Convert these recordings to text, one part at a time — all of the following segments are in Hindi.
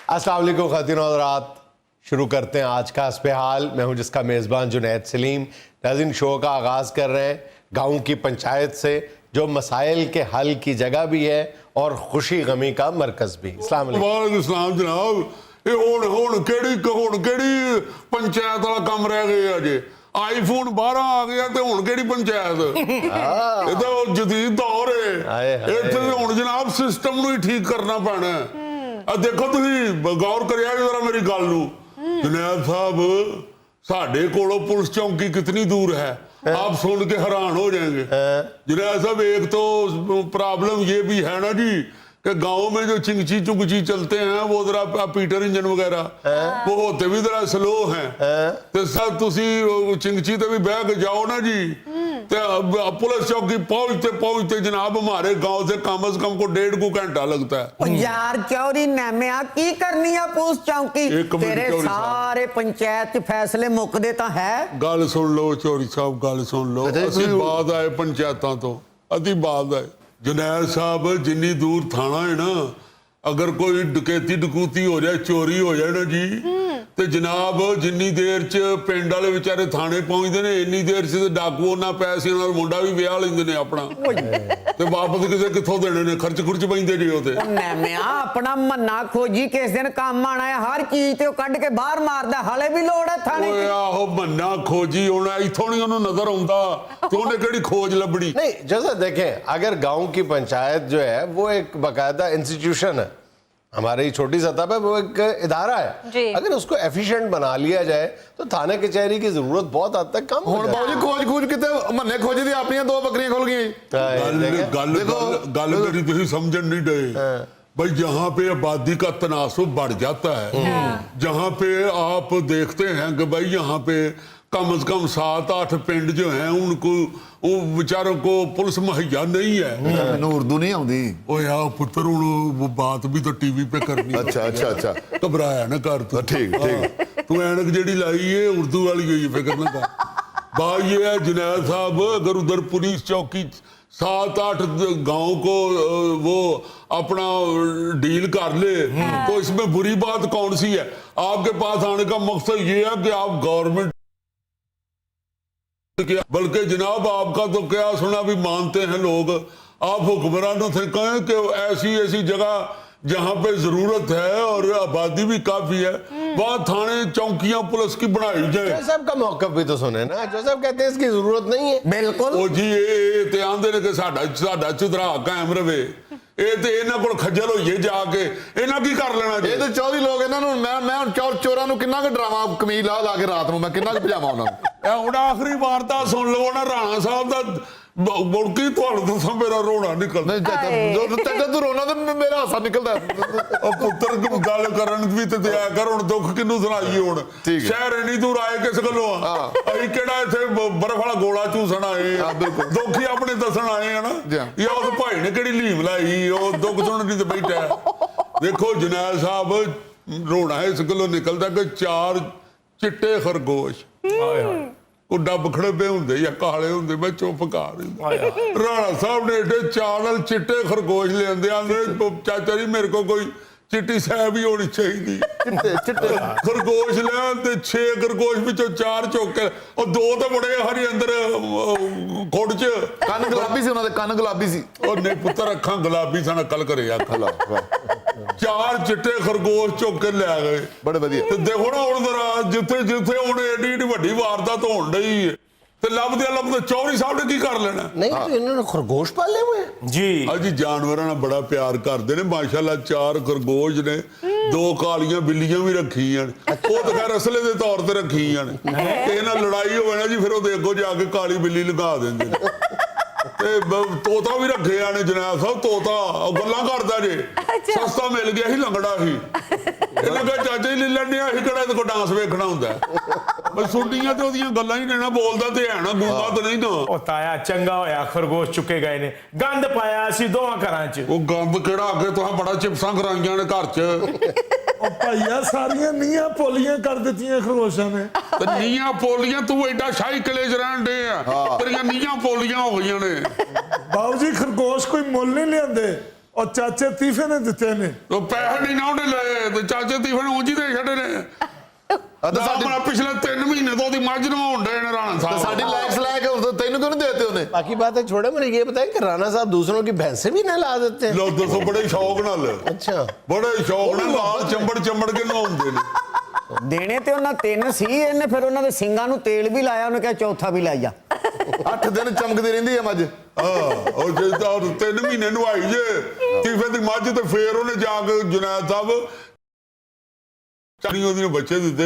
अस्सलाम वालेकुम ख़वातीन और हज़रात, शुरू करते हैं आज का हस्बे हाल। मैं हूं जिसका मेज़बान जुनैद सलीम। नाज़रीन, शो का आगाज़ कर रहे हैं गाँव की पंचायत से, जो मसाइल के हल की जगह भी है और खुशी गमी का मरकज़ भी। अस्सलाम वालेकुम। इस्लाम जनाब, ये हुण केड़ी पंचायत वाला काम रह गया जे। आईफोन 12 आ गया ते हुण केड़ी पंचायत। ये तो जदीद दौर है। इत्थे हुण जनाब सिस्टम नूं ही ठीक करना पैना है। देखो तुसीं गौर करिया जरा मेरी गल नूं। जुनैद साहब, साडे कोलों पुलिस चौकी कितनी दूर है, आप सुन के हैरान हो जाएंगे। जुनैद साहब, एक तो प्रॉब्लम ये भी है ना जी कि गांव में जो चिंगची चुंगची चलते हैं वो जरा पीटर इंजन वगैरह वो होते भी जरा स्लो हैं। तो सर तुसी चिंगची ते भी बह के जाओ ना जी, ते पुलिस चौकी पहुंचते जनाब हमारे गांव से कम को 1.5 घंटा लगता है। यार चौरी नैमिया की करनी है पुलिस चौकी, तेरे सारे पंचायत च फैसले मुकदे तो है। गल सुन लो चौरी साहब, गल सुन लो। असी बाद आए पंचायतां तो, अति बाद आए। जुनैद साहब, जिन्नी दूर थाना है ना, अगर कोई डकैती डकूती हो जाए, चोरी हो जाए ना जी, तो जनाब जिन्नी देर च पिंड वाले बेचारे थाने पहुंचते ने, इन्नी देर च डाकू ना पैसे नाल मुंडा भी विआह लैंदे ने अपना, ते वापस किसे किथों देने ने, खर्च खुर्च पैंदे जी ओते। नैमिया अपना मन्ना खोजी किस दिन काम आना है, हर चीज ते कढ के बाहर मारदा, हले भी लोड़ है थाने दी। आहो मन्ना खोजी होना इथों नहीं उन्हें नजर आउंदा, तो उन्हें केड़ी खोज लभड़ी। नहीं, जैसा देखें, अगर गांव की पंचायत जो है वो एक बाकायदा इंस्टीट्यूशन है, हमारी छोटी सतह पे वो एक इदारा है। अगर उसको एफिशिएंट बना लिया जाए तो थाने कचहरी की जरूरत बहुत हद तक कम हो जाए। खोज किते मन्ने खोजी दी अपनी 2 बकरियां खुल गई। गल मेरी तुसीं समझन नहीं डे भाई। जहाँ पे आबादी का तनासुब बढ़ जाता है, जहाँ पे आप देखते हैं कि भाई यहाँ पे कम से कम 7-8 पिंड जो हैं उनको बेचारों को पुलिस मुहैया नहीं है। उर्दू नहीं आउंदी। ओ यार पुत्र, वो बात भी तो टीवी पे करनी। अच्छा घबराया ना कर तू। ठीक तू ऐनक जेड़ी लाई है उर्दू वाली हुई, फिक्र ना कर। बात ये है जुनैद साहब, अगर उधर पुलिस चौकी 7-8 गांव को वो अपना डील कर ले तो इसमें बुरी बात कौन सी है। आपके पास आने का मकसद ये है कि आप गवर्नमेंट, बल्कि जनाब आपका तो क्या सुना भी मानते हैं लोग, आप हुक्मरानों से कहें कि ऐसी जगह जहां पे जरूरत है और आबादी भी काफी है, वहां थाने चौकियां पुलिस की बनाई जाए। जो साहब का मौका भी तो सुने ना, जो साहब कहते हैं इसकी जरूरत नहीं है। बिल्कुल। ओ जी, ये आंदे ने कि साडा चुधरा कायम रवे, ਇਹ ਤੇ ਇਹਨਾਂ ਕੋਲ ਖੱਜਲ ਹੋਈਏ ਜਾ ਕੇ, ਇਹਨਾਂ ਕੀ ਕਰ ਲੈਣਾ ਜੀ। ਇਹ ਤੇ 24 ਲੋਕ ਇਹਨਾਂ ਨੂੰ ਮੈਂ ਹੁਣ ਚੋਰਾਂ ਨੂੰ ਕਿੰਨਾ ਕੁ ਡਰਾਵਾ ਕਮੀਜ਼ ਲਾ ਕੇ ਰਾਤ ਨੂੰ ਮੈਂ ਕਿੰਨਾ ਕੁ ਭਜਾਵਾਂ ਉਹਨਾਂ ਨੂੰ। ਇਹ ਹੁਣ ਆਖਰੀ ਵਾਰਤਾ ਸੁਣ ਲਵੋ ਨਾ ਰਾਣਾ ਸਾਹਿਬ ਦਾ, ਮੁੜਕੀ ਤੁਹਾਨੂੰ ਦੱਸਾਂ ਮੇਰਾ ਰੋਣਾ ਨਿਕਲਦਾ। ਚਾਚਾ ਤੂੰ ਰੋਣਾ ਤੇ ਮੇਰਾ ਹਾਸਾ ਨਿਕਲਦਾ। ਉਹ ਪੁੱਤਰ ਗੱਲ ਕਰਨ ਵੀ ਤੇ ਦਿਆ ਕਰ, ਹੁਣ ਦੁੱਖ ਕਿਹਨੂੰ ਸੁਣਾਈਏ। ਹੁਣ ਸ਼ਹਿਰ ਇੰਨੀ ਦੂਰ ਆਏ ਕਿਸ ਗੱਲੋਂ ਆ, ਅਸੀਂ ਕਿਹੜਾ ਇੱਥੇ ਬਰਫ ਵਾਲਾ ਗੋਲਾ ਚੂਸਣ ਆਏ, ਦੁੱਖ ਹੀ ਆਪਣੇ ਦੱਸਣ ਆਏ ਆ ਨਾ। ਜਾਂ ਉਸ ਭਾਈ ਨੇ ਕਿਹੜੀ ਲੀਮ ਲਾਈ, ਉਹ ਦੁੱਖ ਸੁਣਨ ਦੀ ਤੇ ਬੈਠਾ। ਦੇਖੋ ਜੁਨੈਦ ਸਾਹਿਬ, ਰੋਣਾ ਇਸ ਗੱਲੋਂ ਨਿਕਲਦਾ ਕਿ 4 ਚਿੱਟੇ ਖਰਗੋਸ਼ ਉਹ ਡੱਬ ਖੜਬੇ ਹੁੰਦੇ ਜਾਂ ਕਾਲੇ ਹੁੰਦੇ, ਮੈਂ ਚੁੱਪ ਕਰ ਰਾਣਾ ਸਾਹਿਬ ਨੇ ਏਡੇ 4 ਨਾਲ ਚਿੱਟੇ ਖਰਗੋਸ਼ ਲਿਆਂਦੇ। ਆਂਦੇ ਚਾਚਾ ਜੀ ਮੇਰੇ ਕੋਲ ਕੋਈ ਚਿੱਟੀ ਸੈਬ ਵੀ ਹੋਣੀ ਚਾਹੀਦੀ। ਚਿੱਟੇ ਖਰਗੋਸ਼ ਲੈ ਤੇ 6 ਖਰਗੋਸ਼ ਵਿੱਚੋਂ 4 ਚੁੱਕ ਕੇ, ਉਹ 2 ਤਾਂ ਬੜੇ ਹਰੀ ਅੰਦਰ ਖੁੱਡ ਚ। ਕੰਨ ਗੁਲਾਬੀ ਸੀ ਉਹਨਾਂ ਦੇ, ਕੰਨ ਗੁਲਾਬੀ ਸੀ। ਉਹ ਨਹੀਂ ਪੁੱਤਰ, ਅੱਖਾਂ ਗੁਲਾਬੀ ਸਨ, ਅਕਲ ਕਰੇ ਅੱਖਾਂ। 4 ਚਿੱਟੇ ਖਰਗੋਸ਼ ਚੁੱਕ ਕੇ ਲੈ ਗਏ। ਬੜੇ ਵਧੀਆ। ਤੇ ਦੇਖੋ ਨਾ ਹੁਣ ਜ਼ਰਾ, ਜਿੱਥੇ ਹੁਣ ਏਡੀ ਵੱਡੀ ਵਾਰਦਾਤ ਹੋਣ ਡਈ ਹੈ ਤੇ ਲੱਭਦੇ ਚੌਧਰੀ ਸਾਹਿਬ ਨੇ ਕੀ ਕਰ ਲੈਣਾ। नहीं तो इन्होंने खरगोश पाले हुए हैं जी। अजी जानवरां नाल बड़ा प्यार करते ने माशाअल्लाह। 4 खरगोश ने, 2 कालियां बिल्लियां भी रखी हैं, वो तो खैर असले के तौर पर रखी हैं। इन्हां लड़ाई होवे ना जी, फिर वो अगों जाके काली बिल्ली लगा देंदे ने। तोता भी रखे ने जुनैद साहब, तोता गल्लां करदा जे, सस्ता मिल गया ही लंगड़ा ही, चाचा जी ले लैने, असीं किहड़ा इहदे कोल डांस वेखना हुंदा। बस सुनिया तो ओदियां गल्लां ही नेना, बोलदा ते है ना, गूंगा तो नहीं ना। ओ ताया चंगा होया खरगोश चुके गए ने, गंद पाया असीं दोहां घरां च। वो गंद किहड़ा, अगे तुहां बड़ा चिप्सां कराईयां ने घर च। ओ भाईया सारियां नीयां पोलियां कर दित्तियां खरगोशां ने। ते नीयां पोलियां, तू एडा शाही किले च रहन डे आ, तेरियां नीयां पोलियां हो गईयां ने। बाबू जी खरगोश कोई मुल नहीं लियांदे, ਉਹ ਚਾਚੇ ਤੀਫੇ ਨੇ ਦਿੱਤੇ ਨੇ। ਉਹ ਪੈਸੇ ਨਹੀਂ ਨਾ ਉਹਨੇ ਲਏ ਤੇ ਚਾਚੇ ਤੀਫਨ ਉਂਝ ਹੀ ਦੇ ਛੱਡੇ ਨੇ। ਆਪਣਾ ਪਿਛਲੇ 3 ਮਹੀਨੇ ਤੋਂ ਉਹਦੀ ਮੱਝ ਨਵਾਉਣ ਡੇ ਨੇ ਰਾਣਾ ਸਾਹਿਬ। ਸਾਡੀ ਲੈਕਸ ਲੈ ਕੇ ਤੈਨੂੰ ਕਿਉਂ ਨਹੀਂ ਦੇਤੇ ਉਹਨੇ? बाकी बातें छोड़े, मुझे ये बताएं कि राणा साहब दूसरों की भैंसें भी नहला देते हैं? ਲੋ ਦੱਸੋ ਬੜੇ ਸ਼ੌਕ ਨਾਲ, अच्छा, ਬੜੇ ਸ਼ੌਕ ਨਾਲ ਲਾਲ ਚੰਬੜ ਕੇ ਨਵਾਉਂਦੇ ਨੇ। ਦੇਣੇ ਤੇ ਉਹਨਾਂ 3 ਸੀ, ਇਹਨੇ ਫਿਰ ਉਹਨਾਂ ਦੇ ਸਿੰਗਾਂ ਨੂੰ ਤੇਲ ਵੀ ਲਾਇਆ, ਉਹਨੇ ਕਿਹਾ ਚੌਥਾ ਵੀ ਲੈ ਜਾ। 8 ਦਿਨ ਚਮਕਦੀ ਰਹਿੰਦੀ ਆ ਮੱਝ। ਉਹ ਜੇ ਤਾਂ 3 ਮਹੀਨੇ ਨਵਾਈ ਜੇ ਤੀਫੇ ਦੀ ਮੱਝ ਤੇ ਫੇਰ ਉਹਨੇ ਜਾ ਕੇ ਜੁਨੈਦ ਸਾਹਿਬ ਚਾਰੀ ਉਹਦੀ ਬੱਚੇ ਦਿੱਤੇ,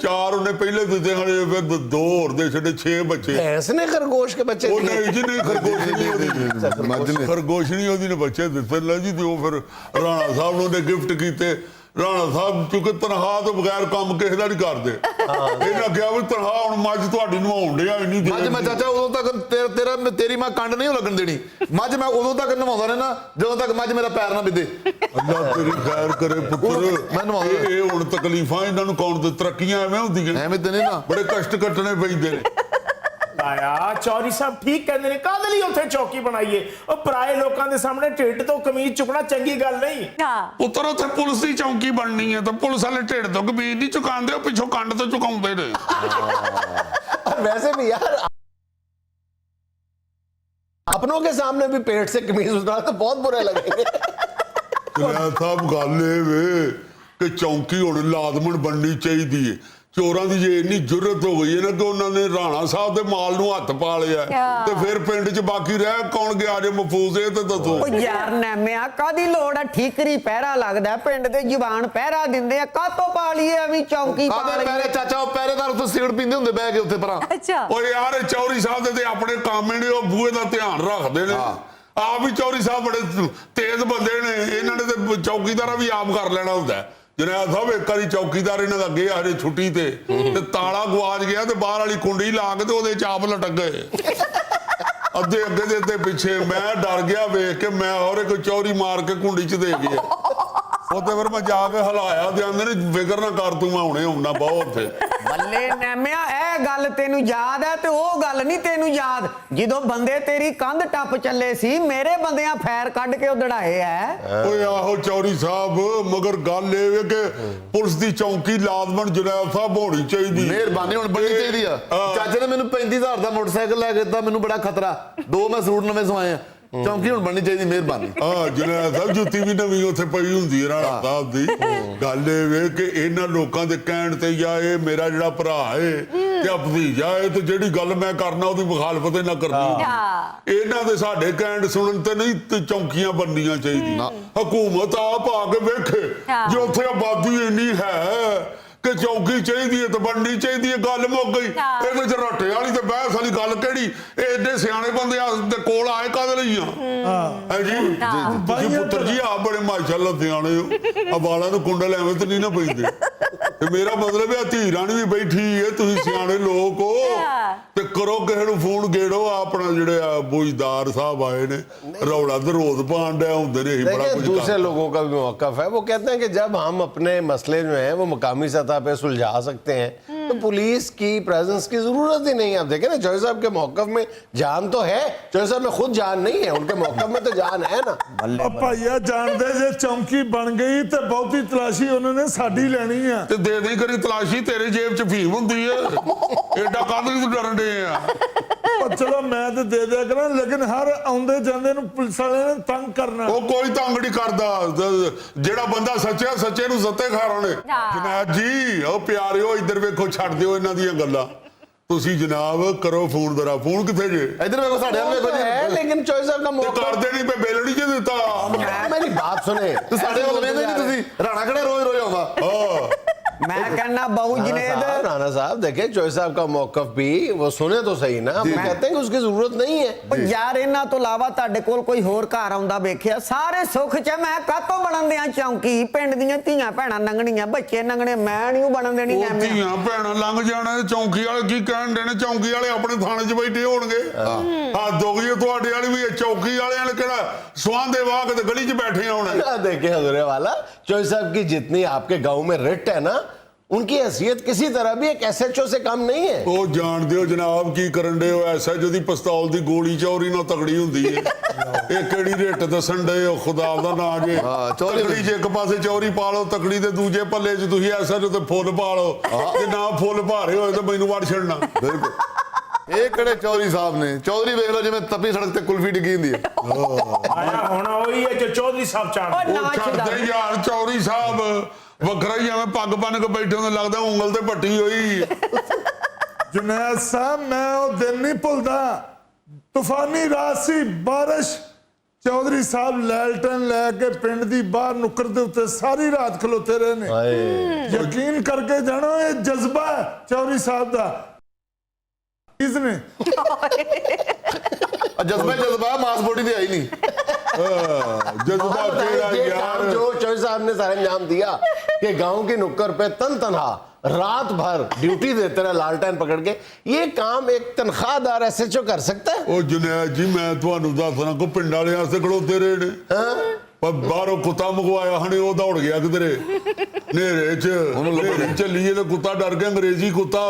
4 ਉਹਨੇ ਪਹਿਲੇ ਦਿੱਤੇ, ਹਲੇ ਫਿਰ 2 ਹੋਰ ਦੇ ਛੱਡੇ, 6 ਬੱਚੇ। भैंस ने खरगोश के बच्चे ਉਹ दिए? ਨਹੀਂ ਜੀ, ਨਹੀਂ ਖਰਗੋਸ਼ ਨਹੀਂ ਉਹਦੀ, ਮੱਝ ਨੇ ਖਰਗੋਸ਼ ਨਹੀਂ ਉਹਦੀ ਨੇ ਬੱਚੇ ਦਿੱਤੇ ਲੈ ਜੀ। ਤੇ ਉਹ ਫਿਰ ਰਾਣਾ ਸਾਹਿਬ ਨੂੰ ਉਹਨੇ ਗਿਫਟ ਕੀਤੇ। ਰਾਣਾ ਸਾਹਿਬ ਕਿਉਂਕਿ ਤਨਖਾਹ ਤੋਂ ਬਗੈਰ ਕੰਮ ਕਿਸੇ ਦਾ ਨਹੀਂ ਕਰਦੇ, ਇਹਨਾਂ ਕਿਹਾ ਵੀ ਤਨਖਾਹ ਹੁਣ ਮੱਝ ਤੁਹਾਡੀ ਨਵਾਉਣ ਡਿਆ ਇੰਨੀ ਦੇ ਮੱਝ ਮੈਂ ਚਾਚਾ ਉਦੋਂ ਤੱਕ ਤੇਰੀ ਮੈਂ ਕੰਡ ਨਹੀਂ ਲੱਗਣ ਦੇਣੀ। ਮੱਝ ਮੈਂ ਉਦੋਂ ਤੱਕ ਨਵਾਉਂਦਾ ਰਹਿਣਾ ਜਦੋਂ ਤੱਕ ਮੱਝ ਮੇਰਾ ਪੈਰ ਨਾ ਮਿੱਦੇ। ਅੱਲਾ ਤੇਰੀ ਖੈਰ ਕਰੇ ਪੁੱਤਰ। ਮੈਂ ਨਵਾਉਂਦਾ। ਇਹ ਹੁਣ ਤਕਲੀਫਾਂ ਇਹਨਾਂ ਨੂੰ ਕੌਣ ਦੇ, ਤਰੱਕੀਆਂ ਐਵੇਂ ਹੁੰਦੀਆਂ, ਐਵੇਂ ਤੇ ਨਹੀਂ ਨਾ। ਬੜੇ ਕਸ਼ਟ ਕੱਟਣੇ ਪੈਂਦੇ ਨੇ। ਆਇਆ ਚੌਧਰੀ ਸਾਹਿਬ ਠੀਕ ਕਹਿੰਦੇ ਨੇ, ਕਾਹਦੇ ਲਈ ਉੱਥੇ ਚੌਕੀ ਬਣਾਈਏ? ਉਹ ਪਰਾਏ ਲੋਕਾਂ ਦੇ ਸਾਹਮਣੇ ਢਿੱਡ ਤੋਂ ਕਮੀਜ਼ ਚੁੱਕਣਾ ਚੰਗੀ ਗੱਲ ਨਹੀਂ। ਪੁੱਤਰ ਉੱਥੇ ਪੁਲਿਸ ਦੀ ਚੌਕੀ ਬਣਨੀ ਹੈ ਤਾਂ ਪੁਲਿਸ ਵਾਲੇ ਢਿੱਡ ਤੋਂ ਕਮੀਜ਼ ਨਹੀਂ ਚੁਕਾਉਂਦੇ, ਉਹ ਪਿੱਛੋਂ ਕੰਡ ਤੋਂ ਚੁਕਾਉਂਦੇ ਨੇ। और वैसे भी यार, अपनों के सामने भी पेट से कमीज उतारा तो बहुत बुरे लगेंगे। ਜਨਾਬ ਸਾਹਿਬ ਗੱਲ ਇਹ ਵੇ ਕਿ ਚੌਂਕੀ ਹੁਣ ਲਾਜ਼ਮਨ ਬਣਨੀ ਚਾਹੀਦੀ ਹੈ। ਚੋਰਾਂ ਦੀ ਜੇ ਇੰਨੀ ਜੁਰਤ ਹੋ ਗਈ ਹੈ ਨਾ ਕਿ ਉਹਨਾਂ ਨੇ ਰਾਣਾ ਸਾਹਿਬ ਦੇ ਮਾਲ ਨੂੰ ਹੱਥ ਪਾ ਲਿਆ, ਤੇ ਫਿਰ ਪਿੰਡ 'ਚ ਬਾਕੀ ਰਹਿ ਕੌਣ ਗਿਆ ਜੇ ਮਹਫੂਜ਼? ਇਹ ਤੇ ਦੱਸੋ। ਉਹ ਯਾਰ ਨੈਮਿਆ ਕਾਦੀ ਲੋੜ ਆ? ਠੀਕਰੀ ਪਹਿਰਾ ਲੱਗਦਾ, ਪਿੰਡ ਦੇ ਜਵਾਨ ਪਹਿਰਾ ਦਿੰਦੇ ਆ, ਕਾਤੋਂ ਪਾ ਲਈਏ ਵੀ ਚੌਕੀ ਪਾ ਕਾਹਦੇ ਲਈਏ? ਪੈਰੇ ਚਾਚਾ? ਉਹ ਪਹਿਰੇਦਾਰ ਉੱਥੇ ਸਿਗਰਟ ਪੀਂਦੇ ਹੁੰਦੇ ਬਹਿ ਕੇ ਉੱਥੇ ਪਰਾਂ। ਓਏ ਯਾਰ ਇਹ ਚੌਧਰੀ ਸਾਹਿਬ ਦੇ ਤੇ ਆਪਣੇ ਕੰਮ ਨੇ, ਉਹ ਬੂਹੇ ਦਾ ਧਿਆਨ ਰੱਖਦੇ ਨੇ। ਆਪ ਵੀ ਚੌਧਰੀ ਸਾਹਿਬ ਬੜੇ ਤੇਜ਼ ਬੰਦੇ ਨੇ, ਇਹਨਾਂ ਨੇ ਤੇ ਚੌਕੀਦਾਰਾ ਵੀ ਆਪ ਕਰ ਲੈਣਾ ਹੁੰਦਾ। ਜਨਾਬ ਸਾਹਿਬ ਇੱਕ ਵਾਰੀ ਚੌਕੀਦਾਰ ਇਹਨਾਂ ਦਾ ਗਿਆ ਹਰੇ ਛੁੱਟੀ ਤੇ ਤਾਲਾ ਗਵਾਚ ਗਿਆ ਤੇ ਬਾਹਰ ਵਾਲੀ ਕੁੰਡੀ ਲਾ ਕੇ ਤੇ ਉਹਦੇ ਚ ਆਪ ਲਟਕ ਗਏ, ਅੱਧੇ ਅੱਗੇ ਦੇ ਅੱਧੇ ਪਿੱਛੇ। ਮੈਂ ਡਰ ਗਿਆ ਵੇਖ ਕੇ, ਮੈਂ ਹੋਰ ਇੱਕ ਚੌਰੀ ਮਾਰ ਕੇ ਕੁੰਡੀ ਚ ਦੇ ਗਿਆ। ਉੱਥੇ ਫਿਰ ਮੈਂ ਜਾ ਕੇ ਹਲਾਇਆ ਤੇ ਆਂਦੇ ਨੇ ਫਿਕਰ ਨਾ ਕਰ ਤੂੰ, ਮੈਂ ਹੁਣੇ ਆਉਣਾ ਬਹੁਤ ਉੱਥੇ। ਬੱਲੇ ਨੈਮਿਆ, ਇਹ ਗੱਲ ਤੈਨੂੰ ਯਾਦ ਹੈ ਤੇ ਉਹ ਗੱਲ ਨਹੀਂ ਤੈਨੂੰ ਯਾਦ ਜਦੋਂ ਬੰਦੇ ਤੇਰੀ ਕੰਧ ਟੱਪ ਚੱਲੇ ਸੀ, ਮੇਰੇ ਬੰਦਿਆਂ ਫੈਰ ਕੱਢ ਕੇ ਉਹ ਦੜਾਏ ਐ। ਓਏ ਆਹੋ ਚੌਧਰੀ ਸਾਹਿਬ, ਮਗਰ ਗੱਲ ਇਹ ਵੇ ਕਿ ਪੁਲਿਸ ਦੀ ਚੌਕੀ ਲਾਜ਼ਮਨ ਜਨਾਬ ਸਾਹਿਬ ਹੋਣੀ ਚਾਹੀਦੀ। ਮਿਹਰਬਾਨੀ ਹੁਣ ਬਣਨੀ ਚਾਹੀਦੀ ਆ। ਚਾਚੇ ਨੇ ਮੈਨੂੰ 35,000 ਦਾ ਮੋਟਰਸਾਈਕਲ ਲੈ ਕੇ ਦਿੱਤਾ, ਮੈਨੂੰ ਬੜਾ ਖਤਰਾ। 2 ਮੈਂ ਸੂਟ ਨਵੇਂ ਸਵਾਏ ਆ। ਚੌਂਕੀ ਹੁਣ ਬਣਨੀ ਚਾਹੀਦੀ, ਮਿਹਰਬਾਨੀ। ਜਨਾਬ ਸਾਹਿਬ ਜੁੱਤੀ ਵੀ ਨਵੀਂ ਉੱਥੇ ਪਈ ਹੁੰਦੀ ਹੈ ਰਾਣਾ ਸਾਹਿਬ ਦੀ। ਗੱਲ ਇਹ ਵੇ ਕਿ ਇਹਨਾਂ ਲੋਕਾਂ ਦੇ ਕਹਿਣ ਤੇ ਜਾਂ ਇਹ ਮੇਰਾ ਜਿਹੜਾ ਭਰਾ ਏ ਤੇ ਭਤੀਜਾ ਏ, ਤੇ ਜਿਹੜੀ ਗੱਲ ਮੈਂ ਕਰਨਾ ਉਹਦੀ ਮੁਖਾਲਫਤ ਨਾ ਕਰਨੀ। ਇਹਨਾਂ ਦੇ ਸਾਡੇ ਕਹਿਣ ਸੁਣਨ ਤੇ ਨਹੀਂ ਤੇ ਚੌਂਕੀਆਂ ਬਣਨੀਆਂ ਚਾਹੀਦੀਆਂ। ਹਕੂਮਤ ਆਪ ਆ ਕੇ ਵੇਖੇ, ਜੇ ਉੱਥੇ ਆਬਾਦੀ ਇੰਨੀ ਹੈ ਕਿ ਚੌਕੀ ਚਾਹੀਦੀ ਹੈ ਤਾਂ ਬਣਨੀ ਚਾਹੀਦੀ ਹੈ, ਗੱਲ ਮੁੱਕ ਗਈ। ਇਹਦੇ ਚ ਰੱਟੇ ਵਾਲੀ ਤੇ ਬਹਿਸ ਵਾਲੀ ਗੱਲ ਕਿਹੜੀ? ਇਹ ਏਡੇ ਸਿਆਣੇ ਬੰਦੇ ਦੇ ਕੋਲ ਆਏ ਕਾਹਦੇ ਲਈ ਆ? ਹੈ ਜੀ ਤੁਸੀਂ ਪੁੱਤਰ ਜੀ ਆਪ ਬੜੇ ਮਾਸ਼ਾਅੱਲਾ ਸਿਆਣੇ ਹੋ, ਆ ਵਾਲਾਂ ਨੂੰ ਕੁੰਡਲ ਐਵੇਂ ਤੇ ਨਹੀਂ ਨਾ ਪੈਂਦੇ। ਤੇ ਮੇਰਾ ਮਤਲਬ ਹੈ ਧੀ ਰਾਣੀ ਵੀ ਬੈਠੀ ਹੈ, ਤੁਸੀਂ ਸਿਆਣੇ ਲੋਕ ਹੋ ਤੇ ਕਰੋ ਕਿਸੇ ਨੂੰ ਫੋਨ ਗੇੜੋ। ਆਪਣਾ ਜਿਹੜੇ ਆ ਬੋਝਦਾਰ ਸਾਹਿਬ ਆਏ ਨੇ, ਰੌਲਾ ਤੇ ਰੋਜ਼ ਪਾਣ ਡਿਆ ਹੁੰਦੇ ਨੇ, ਅਸੀਂ ਬੜਾ देखिए, ਕੁਝ दूसरे लोगों का भी मौकफ है। वो कहते हैं कि जब हम अपने मसले जो हैं वो मुकामी सतह पे सुलझा सकते हैं तो पुलिस की प्रेजेंस की जरूरत ही नहीं है। आप देखें ना, चौधरी साहब के मौकफ में जान तो है, चौधरी साहब में खुद जान नहीं है, उनके मौकफ में तो जान है ना। ਉਹ ਭਾਈਆ ਜਾਣਦੇ ਜੇ ਚੌਂਕੀ ਬਣ ਗਈ ਤੇ ਬਹੁਤੀ ਤਲਾਸ਼ੀ ਉਹਨਾਂ ਨੇ ਸਾਡੀ ਲੈਣੀ ਆ। ਤੇ ਦੇ ਦੇ ਕਰੀ ਤਲਾਸ਼ੀ, ਤੇਰੇ ਜੇਬ 'ਚ ਫੀਮ ਹੁੰਦੀ ਹੈ, ਐਡਾ ਕਾਹਦੇ ਤੂੰ ਡਰਨ ਡੇ ਆ? ਉਹ ਚਲੋ ਮੈਂ ਤੇ ਦੇ ਦਿਆ ਕਰਾਂ, ਲੇਕਿਨ ਹਰ ਆਉਂਦੇ ਜਾਂਦੇ ਨੂੰ ਪੁਲਿਸ ਵਾਲਿਆਂ ਨੇ ਤੰਗ ਕਰਨਾ। ਉਹ ਕੋਈ ਤੰਗ ਨਹੀਂ ਕਰਦਾ, ਜਿਹੜਾ ਬੰਦਾ ਸੱਚਾ ਸੱਚੇ ਨੂੰ ਸੱਤੇ ਖਾਣੇ। ਜਨਾਬ ਜੀ ਉਹ ਪਿਆਰਿਓ ਇੱਧਰ ਵੇਖੋ, ਛੱਡ ਦਿਓ ਇਹਨਾਂ ਦੀਆਂ ਗੱਲਾਂ। ਤੁਸੀਂ ਜਨਾਬ ਕਰੋ ਫੋਨ ਜ਼ਰਾ। ਫੋਨ ਕਿੱਥੇ ਜੇ? ਇੱਧਰ ਵੇਖੋ, ਸਾਡੇ ਵੱਲ वो ਵੇਖੋ तो ਜੀ। है, लेकिन चौधरी साहब का ਤੇ मौकफ, ਕਰਦੇ ਨਹੀਂ ਪਏ, ਬੇਲੜੀ 'ਚ ਦਿੱਤਾ। मेरी बात सुने, ਤੇ ਸਾਡੇ ਵੱਲ ਵੇਖਦੇ ਨਹੀਂ ਤੁਸੀਂ। ਰਾਣਾ ਕਿਹੜਾ ਰੋਜ਼ ਰੋਜ਼ ਆਉਂਦਾ? ਮੈਂ ਕਹਿੰਦਾ ਬਹੁ ਜਨੇਦ, राणा साहब देखें, चौधरी साहब का मौकफ भी वो सुने तो सही ना। वो कहते हैं कि उसकी जरूरत नहीं है। ਉਹ ਯਾਰ ਇਹਨਾਂ ਤੋਂ ਇਲਾਵਾ ਤੁਹਾਡੇ ਕੋਲ ਕੋਈ ਹੋਰ ਘਰ ਆਉਂਦਾ ਵੇਖਿਆ? ਸਾਰੇ ਸੁੱਖ ਚ ਮੈਂ ਕਾਤੋਂ ਬਣਨ ਦਿਆਂ ਚੌਂਕੀ? ਪਿੰਡ ਦੀਆਂ ਧੀਆਂ ਭੈਣਾਂ ਲੰਘਣੀਆਂ, ਬੱਚੇ ਲੰਘਣੇ, ਮੈਂ ਨਹੀਂ ਬਣਨ ਦੇਣੀ। ਉਹ ਐਵੇਂ ਧੀਆਂ ਭੈਣਾਂ ਲੰਘ ਜਾਣਾ, ਚੌਂਕੀ ਵਾਲੇ ਕੀ ਕਹਿਣ ਦੇ ਨੇ? ਚੌਂਕੀ ਵਾਲੇ ਆਪਣੇ ਥਾਣੇ 'ਚ ਬੈਠੇ ਹੋਣਗੇ। ਹੱਦ ਹੋ ਗਈ ਤੁਹਾਡੇ ਵਾਲੀ ਵੀ। ਚੌਕੀ ਵਾਲਿਆਂ ਨੇ ਕਿਹੜਾ ਸੁਆਂਦੇ ਵਾਹ ਕੇ ਗਲੀ 'ਚ ਬੈਠੇ ਹੋਣਾ? देखिए हजूरे वाला, चौधरी साहब की जितनी आपके गांव में रिट है ना, उनकी हैसियत किसी तरह भी एक SHO से कम नहीं है। ਉਹ ਜਾਣਦੇ ਹੋ ਜਨਾਬ ਕੀ ਕਰਨ ਦੇ ਹੋ ਐਸਾ ਜਿਹਦੀ ਪਿਸਤੌਲ ਦੀ ਗੋਲੀ ਚੋਰੀ ਨਾਲ ਤਗੜੀ ਹੁੰਦੀ ਏ ਇਹ ਕਿਹੜੀ ਰੇਟ ਦੱਸਣ ਦੇ ਹੋ ਖੁਦਾ ਦਾ ਨਾਂ ਜੇ ਚੋਰੀ ਤਗੜੀ ਜੇ ਇੱਕ ਪਾਸੇ ਚੋਰੀ ਪਾ ਲਓ ਤਗੜੀ ਦੇ ਦੂਜੇ ਪੱਲੇ 'ਚ ਤੁਸੀਂ ਐਸਾ ਜੋ ਤੇ ਫੁੱਲ ਪਾ ਲਓ ਜੇ ਨਾ ਫੁੱਲ ਭਾਰੇ ਹੋਏ ਤਾਂ ਮੈਨੂੰ ਵੜ ਛੱਡਣਾ ਬਿਲਕੁਲ ਇਹ ਕਿਹੜੇ ਚੌਧਰੀ ਸਾਹਿਬ ਨੇ ਚੌਧਰੀ ਵੇਖ ਲਓ ਜਿਵੇਂ ਤਪੀ ਸੜਕ ਤੇ ਕੁਲਫੀ ਡਿੱਗੀ ਹੁੰਦੀ ਹੈ ਆਇਆ ਹੁਣ ਉਹੀ ਹੈ ਜੋ ਚੌਧਰੀ ਸਾਹਿਬ ਚਾਹੁੰਦੇ ਨਾ ਛੱਡਦੇ ਯਾਰ ਚੌਧਰੀ ਸਾਹਿਬ ਵੱਖਰਾ ਹੀ ਐਵੇਂ ਪੱਗ ਬੰਨ ਕੇ ਬੈਠੇ ਹੁੰਦੇ ਲੱਗਦਾ ਉਂਗਲ ਤੇ ਪੱਟੀ ਹੋਈ ਜੁਨੈਦ ਸਾਹਿਬ ਮੈਂ ਉਹ ਦਿਨ ਨਹੀਂ ਭੁੱਲਦਾ ਤੂਫਾਨੀ ਰਾਤ ਸੀ ਬਾਰਿਸ਼ ਚੌਧਰੀ ਸਾਹਿਬ ਲੈਲਟਨ ਲੈ ਕੇ ਪਿੰਡ ਦੀ ਬਾਹਰ ਨੁੱਕਰ ਦੇ ਉੱਤੇ ਸਾਰੀ ਰਾਤ ਖਲੋਤੇ ਰਹੇ ਨੇ ਯਕੀਨ ਕਰਕੇ ਜਾਣੋ ਇਹ ਜਜ਼ਬਾ ਹੈ ਚੌਧਰੀ ਸਾਹਿਬ ਦਾ ਇਸਨੇ ਜਜ਼ਬਾ ਮਾਸ ਬੋਡੀ ਤੇ ਆਈ ਨਹੀਂ ਜਜ਼ਬਾ ਕਿਹੜਾ ये यार काम जो चौधरी साहब ने सारा अंजाम दिया कि गांव की नुक्कड़ पे तनहा रात भर ड्यूटी देते रहे लालटेन पकड़ के, ये काम एक तनख्वाहदार SHO कर सकता है? ਉਹ ਜੁਨੈਦ ਜੀ ਮੈਂ ਤੁਹਾਨੂੰ ਦੱਸਣਾ ਕੋ ਪਿੰਡ ਵਾਲੇ ਆਸਤੇ ਖੜੋਤੇ ਰਹੇ ਨੇ ਪਰ ਬਾਹਰੋਂ ਕੁੱਤਾ ਮੰਗਵਾਇਆ ਹਣੇ ਉਹ ਦੌੜ ਗਿਆ ਕਿਧਰੇ ਨੇਰੇ 'ਚ ਚੱਲੀਏ ਤੇ ਕੁੱਤਾ ਡਰ ਗਿਆ ਅੰਗਰੇਜ਼ੀ ਕੁੱਤਾ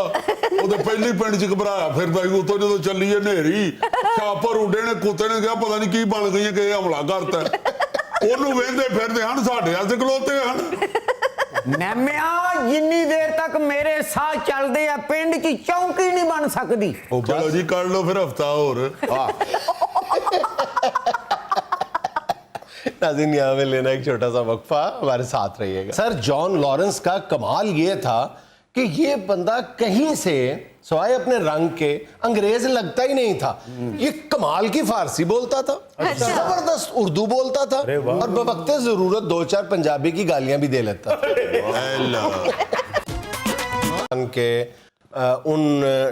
ਉਹਦੇ ਪਹਿਲੀ ਪਿੰਡ 'ਚ ਘਬਰਾਇਆ ਫਿਰਦਾ ਸੀ ਉਤੋਂ ਜਦੋਂ ਚੱਲੀਏ ਨੇਰੀ ਛਾਪਰ ਉੱਡੇ ਨੇ ਕੁੱਤੇ ਨੇ ਕਿਹਾ ਪਤਾ ਨਹੀਂ ਕੀ ਬਣ ਗਈਆਂ ਕਿ ਇਹ ਹਮਲਾ ਕਰਤਾ ਉਹਨੂੰ ਵੇਂਦੇ ਫਿਰਦੇ ਹਨ ਸਾਡੇ ਆਸਤੇ ਖੜੋਤੇ ਹਨ ਨੈਮਿਆ ਜਿੰਨੀ ਦੇਰ ਤੱਕ ਮੇਰੇ ਸਾਹ ਚੱਲਦੇ ਆ ਪਿੰਡ 'ਚ ਚੌਂਕੀ ਨਹੀਂ ਬਣ ਸਕਦੀ। ਉਹ ਚਲੋ ਜੀ ਕਰ ਲਓ ਫਿਰ ਹਫਤਾ ਹੋਰ नाज़रीन यहाँ में लेना एक छोटा सा वक्फा, हमारे साथ रहिएगा। सर जॉन लॉरेंस का कमाल ये था कि ये बंदा कहीं से सवाए अपने रंग के अंग्रेज लगता ही नहीं था। ये कमाल की फारसी बोलता था, जबरदस्त उर्दू बोलता था और बवक्ते जरूरत 2-4 पंजाबी की गालियां भी दे लेता के उन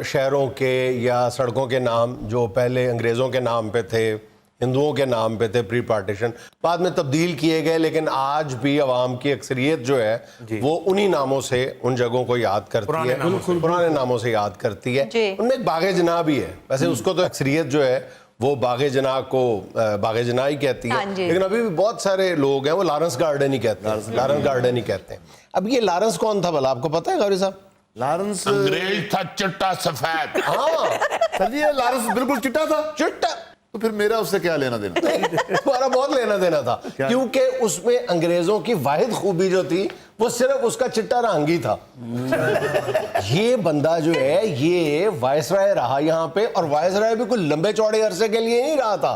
शहरों के या सड़कों के नाम जो पहले अंग्रेजों के नाम पे थे, हिंदुओं के नाम पे थे प्री पार्टीशन, बाद में तब्दील किए गए, लेकिन आज भी अवाम की अक्सरियत जो है वो उन्हीं नामों से उन जगहों को याद करती है, पुराने नामों से याद करती है। उनमें एक बागे जना भी है, वैसे उसको तो अक्सरियत जो है वो बागे जना को बागे जना ही कहती है, लेकिन अभी भी बहुत सारे लोग हैं वो लॉरेंस गार्डन ही कहते हैं, लॉरेंस गार्डन ही कहते हैं। अब ये लॉरेंस कौन था भला, आपको पता है गौरी साहब? लारेंस अंग्रेज था चिट्टा सफेद। हाँ चलिए लारेंस बिल्कुल चिट्टा था, चिट्टा। तो फिर मेरा उससे क्या लेना देना? तुम्हारा बहुत लेना देना था, क्योंकि उसमें अंग्रेजों की वाहिद खूबी जो थी वो सिर्फ उसका चिट्टा रंग ही था। ये बंदा जो है ये वायसराय रहा यहाँ पे, और वायसराय भी कोई लंबे चौड़े अरसे के लिए नहीं रहा था।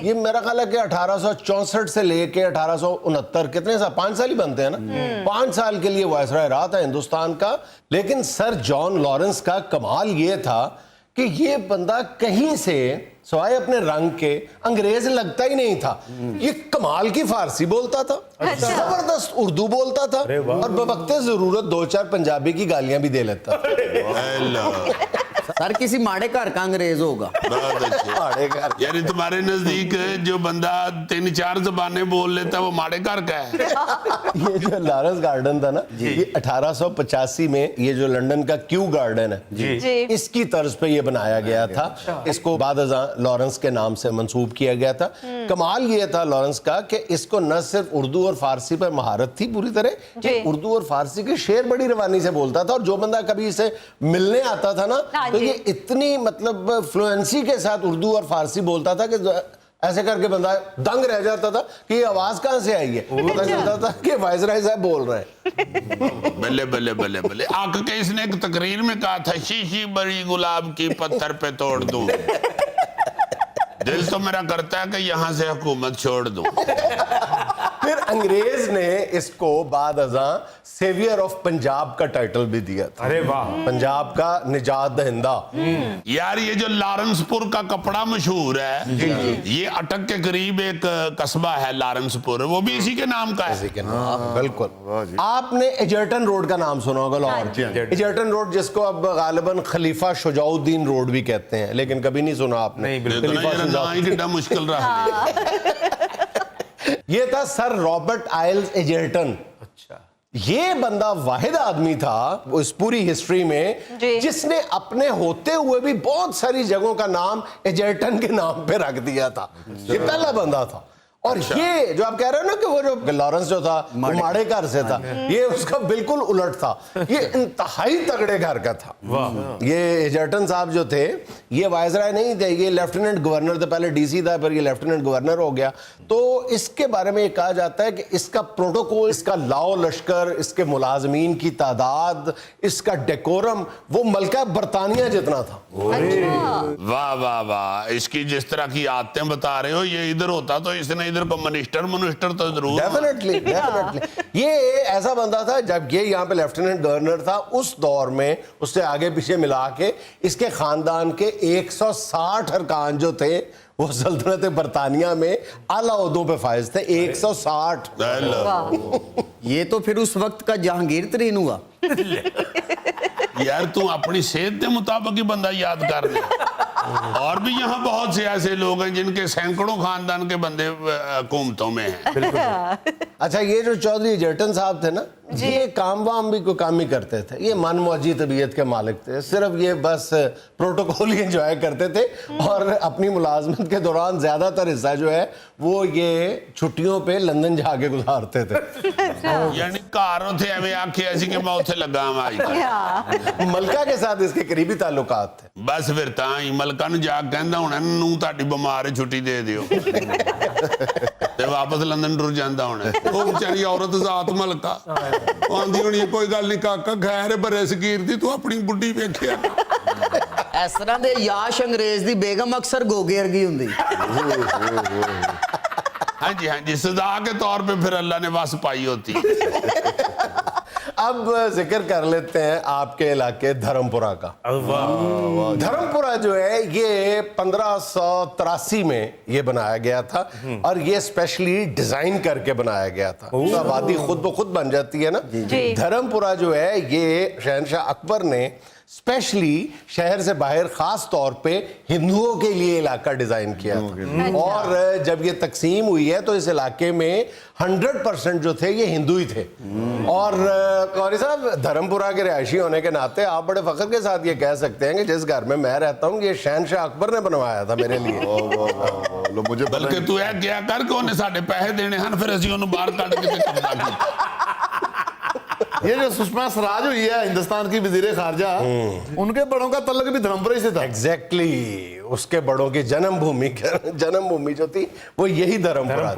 ये मेरा ख्याल है कि 1864 से लेके 1869 कितने साल, 5 साल ही बनते हैं ना, 5 साल के लिए वायसराय रहा था हिंदुस्तान का। लेकिन सर जॉन लॉरेंस का कमाल ये था कि ये बंदा कहीं से सवाए अपने रंग के अंग्रेज लगता ही नहीं था। ये कमाल की फारसी बोलता था, जबरदस्त उर्दू बोलता था और बवक्ते जरूरत 2-4 पंजाबी की गालियां भी दे लेता। सर किसी माड़े घर का अंग्रेज होगा। माड़े घर यानी तुम्हारे नजदीक जो बंदा 3-4 जबानें बोल लेता है वो माड़े घर का है। ये जो लॉरेंस गार्डन था ना, ये 1885 में ये जो लंदन का क्यू गार्डन है इसकी तर्ज पे ये बनाया गया था। इसको बाद लॉरेंस के नाम से मंसूब किया गया था। कमाल ये था लॉरेंस का कि इसको न सिर्फ उर्दू और फारसी पर महारत थी पूरी तरह, ये उर्दू और फारसी के शेर बड़ी रवानी से बोलता था, और जो बंदा कभी इसे मिलने आता था ना तो ये इतनी मतलब फ्लुएंसी के साथ उर्दू और फारसी बोलता था कि ऐसे करके बंदा दंग रह जाता था कि ये आवाज कहां से आई है। पता चलता था कि वायसराय साहब बोल रहे हैं। बल्ले बल्ले बल्ले बल्ले। आके के इसने एक तकरीर में कहा था, शीशी बड़ी गुलाब की पत्थर पे तोड़ दूं। दिल तो मेरा करता है कि यहां से हुकूमत छोड़ दूं। फिर अंग्रेज ने इसको बाद अज़ां सेवियर ऑफ पंजाब का टाइटल भी दिया था। अरे वाह, पंजाब का निजात दहिंदा। यार ये जो लारेंसपुर का कपड़ा मशहूर है, ये अटक के करीब एक कस्बा है लारेंसपुर, वो भी इसी के नाम का है। बिल्कुल। आपने एजर्टन रोड का नाम सुना होगा लाहौर। एजर्टन रोड जिसको अब गालिबन खलीफा शुजाउद्दीन रोड भी कहते हैं, लेकिन कभी नहीं सुना आपने। कितना मुश्किल रहा। ये था सर रॉबर्ट आइल्स एजर्टन। अच्छा, ये बंदा वाहिद आदमी था इस पूरी हिस्ट्री में जिसने अपने होते हुए भी बहुत सारी जगहों का नाम एजर्टन के नाम पे रख दिया था। ये पहला बंदा था। और ये जो आप कह रहे हो ना कि वो जो लॉरेंस जो था वो माड़े घर से था, ये उसका बिल्कुल उलट था। ये इंतहाई तगड़े घर का था। ये एजर्टन साहब जो थे ये वायसराय नहीं थे, ये लेफ्टिनेंट गवर्नर थे, पहले डीसी था फिर ये लेफ्टिनेंट गवर्नर हो गया। तो इसके बारे में ये कहा जाता है कि इसका प्रोटोकॉल, इसका लाओ लश्कर, इसके मुलाजमीन की तादाद, इसका डेकोरम वो मलका बरतानिया जितना था। वाह वाह वाह, इसकी जिस तरह की आदतें बता रहे हो, ये इधर होता तो इसने इधर को मिनिस्टर तो जरूर। डेफिनेटली ये ऐसा बंदा था जब ये यहाँ पे लेफ्टिनेंट गवर्नर था उस दौर में, उससे आगे पीछे मिला के इसके खानदान के 160 अरकान जो थे वो सल्तनत बरतानिया में आला ओहदों पे फायज थे। 160। ये तो फिर उस वक्त का जहांगीर तरीन हुआ। यार तू अपनी सेहत के मुताबिक ही बंदा याद कर ले। और भी यहाँ बहुत से ऐसे लोग हैं जिनके सैकड़ों खानदान के बंदे हुकूमतों में हैं। अच्छा, ये जो चौधरी एजर्टन साहब थे ना, ये काम वाम भी कोई काम ही करते थे। ये मन मौजी तबीयत के मालिक थे, सिर्फ ये बस प्रोटोकॉल ही एंजॉय करते थे और अपनी मुलाजमत के दौरान ज्यादातर हिस्सा जो है वो ये छुट्टियों पे लंदन जाके गुजारते थे। यानी घर उथे एवं आखे ऐसी कि मैं उथे लगा आज मलका के साथ इसके करीबी ताल्लुकात थे। बस फिर तां मलका नूं जा कहंदा होना नूं तुहाडी बीमार है छुट्टी दे दियो ते वापस लंदन टुर जांदा होना। वो बेचारी औरत जात मलका आंदी होनी कोई गल नहीं काका खैर बरे सकीर दी तू अपनी बुढ़ी वेखिया। इस तरह दे याश अंग्रेज दी बेगम अक्सर गोगे वर्गी हुंदी। हाँ जी सजा के तौर पे फिर अल्लाह ने वस पाई होती। अब जिक्र कर लेते हैं आपके इलाके धर्मपुरा का। धर्मपुरा जो है ये 1583 में ये बनाया गया था और ये स्पेशली डिजाइन करके बनाया गया था। तो आबादी खुद ब खुद बन जाती है ना। धर्मपुरा जो है ये शहनशाह अकबर ने स्पेशली शहर से बाहर खास तौर पे हिंदुओं के लिए इलाका डिजाइन किया था। और जब ये तकसीम हुई है तो इस इलाके में 100% जो थे ये हिंदू ही थे। और कौरी साहब, धर्मपुरा के रिहायशी होने के नाते आप बड़े फख्र के साथ ये कह सकते हैं कि जिस घर में मैं रहता हूँ ये शहनशाह अकबर ने बनवाया था मेरे लिए। मुझे बल्कि तू है क्या कर के उन्हें साढ़े पैसे देने हैं फिर असी उन्हें बाहर कट के कब्जा किया। ये जो सुषमा स्वराज हुई है हिंदुस्तान की वजीर खारजा, उनके बड़ों का तल्लुक भी धर्मपुरा से था। एग्जैक्टली उसके बड़ों की जन्मभूमि जो थी वो यही धर्मपुरा।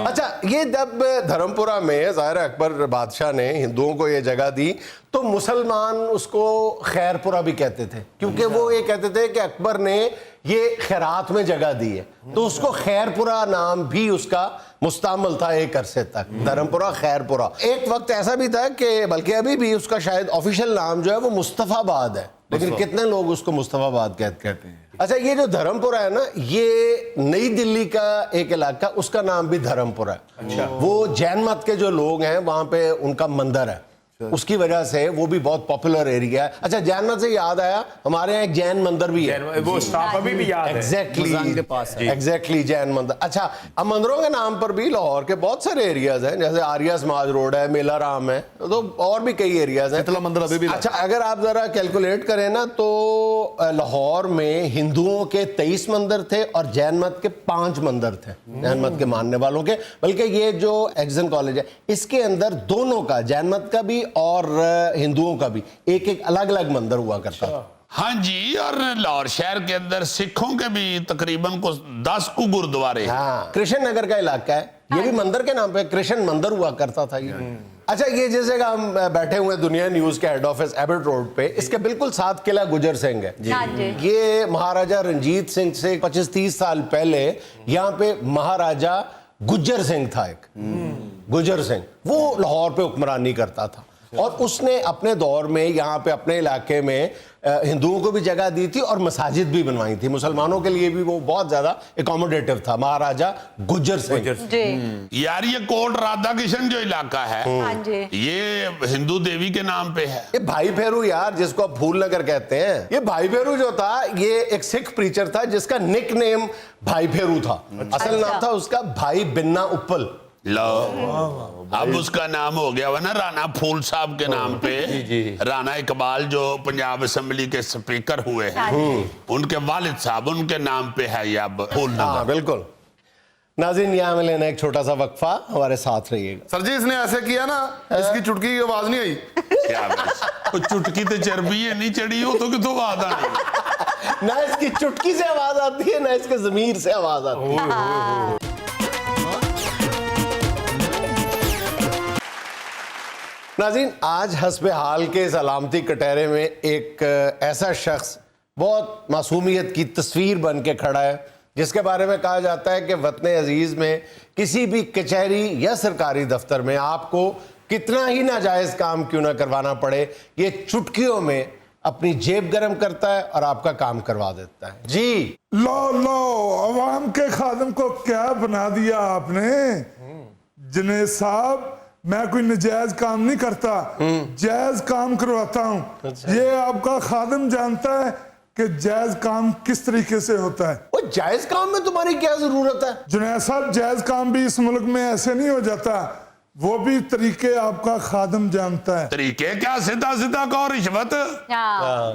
अच्छा, ये जब धर्मपुरा में ज़ाहिर अकबर बादशाह ने हिंदुओं को ये जगह दी तो मुसलमान उसको खैरपुरा भी कहते थे, क्योंकि वो ये कहते थे कि अकबर ने ये खैरात में जगह दी है, तो उसको खैरपुरा नाम भी उसका मुस्तामल था एक अरसे तक, धर्मपुरा खैरपुरा। एक वक्त ऐसा भी था कि बल्कि अभी भी उसका शायद ऑफिशियल नाम जो है वो मुस्तफाबाद है, लेकिन कितने लोग उसको मुस्तफाबाद कहते हैं। अच्छा, ये जो धर्मपुरा है ना, ये नई दिल्ली का एक इलाका, उसका नाम भी धर्मपुरा है। अच्छा। वो जैन मत के जो लोग हैं वहां पे उनका मंदिर है, उसकी वजह से वो भी बहुत पॉपुलर एरिया है। अच्छा, जैन मत से याद आया, हमारे यहाँ एक जैन मंदिर भी है, वो स्टाफ अभी भी याद है एग्जैक्टली जैन मंदिर। अच्छा, अब मंदिरों के नाम पर भी लाहौर के बहुत सारे एरियाज हैं, जैसे आर्या समाज रोड है, मेला राम है, तो और भी कई एरियाज हैं। मंदिर अभी भी। अच्छा, अगर आप जरा कैलकुलेट करें ना तो लाहौर में हिंदुओं के 23 मंदिर थे और जैन मत के 5 मंदिर थे, जैन मत के मानने वालों के। बल्कि ये जो एक्सन कॉलेज है इसके अंदर दोनों का, जैन मत का भी और हिंदुओं का भी, एक एक अलग अलग मंदिर हुआ करता था। हाँ जी, और लाहौर शहर के अंदर सिखों के भी तकरीबन 10 को गुरुद्वारे। हाँ, कृष्ण नगर का इलाका है, ये भी मंदिर के नाम पे कृष्ण मंदिर हुआ करता था ये। अच्छा, ये जिस जगह हम बैठे हुए दुनिया न्यूज के हेड ऑफिस एबट रोड पे, इसके बिल्कुल साथ किला गुजर सिंह है। ये महाराजा रंजीत सिंह से 25-30 साल पहले यहाँ पे महाराजा गुज्जर सिंह था, एक गुज्जर सिंह, वो लाहौर पे हुक्मरानी करता था और उसने अपने दौर में यहाँ पे अपने इलाके में हिंदुओं को भी जगह दी थी और मसाजिद भी बनवाई थी, मुसलमानों के लिए भी वो बहुत ज्यादा एकोमोडेटिव था, महाराजा गुज्जर सिंह। यार ये कोट राधा किशन जो इलाका है ये हिंदू देवी के नाम पे है। ये भाई फेरू यार, जिसको आप फूल नगर कहते हैं, ये भाई फेरू जो था ये एक सिख प्रीचर था जिसका निक नेम भाई फेरू था। असल नाम था उसका भाई बिन्ना उप्पल। लो, अब उसका नाम हो गया हुआ ना राणा फूल साहब के नाम पे। राणा इकबाल जो पंजाब असेंबली के स्पीकर हुए हैं, उनके वालिद साहब, उनके नाम पे है ये अब फूल नगर। बिल्कुल। नाज़रीन, यहाँ में लेना एक छोटा सा वक्फा, हमारे साथ रहिएगा। सर जी इसने ऐसे किया ना, इसकी चुटकी की आवाज नहीं आई। क्या वो चुटकी तो चर्बी है नहीं चढ़ी हो तो कितों बात आ ना इसकी चुटकी से आवाज आती है, ना इसके ज़मीर से आवाज आती है। नाज़रीन, आज हस्बे हाल के इस अलामती कटहरे में एक ऐसा शख्स बहुत मासूमियत की तस्वीर बन के खड़ा है, जिसके बारे में कहा जाता है कि वतन अजीज में किसी भी कचहरी या सरकारी दफ्तर में आपको कितना ही नाजायज काम क्यों ना करवाना पड़े, ये चुटकियों में अपनी जेब गर्म करता है और आपका काम करवा देता है। जी लो अवाम के खादम को क्या बना दिया आपने। जुनैद साहब, मैं कोई नजायज काम नहीं करता, जायज काम करवाता हूँ। ये आपका खादम जानता है कि जायज काम किस तरीके से होता है। वो जायज काम में तुम्हारी क्या जरूरत है? जुनैद साहब, जायज काम भी इस मुल्क में ऐसे नहीं हो जाता, वो भी तरीके आपका खादम जानता है। तरीके क्या, सीधा सीधा कहो रिश्वत।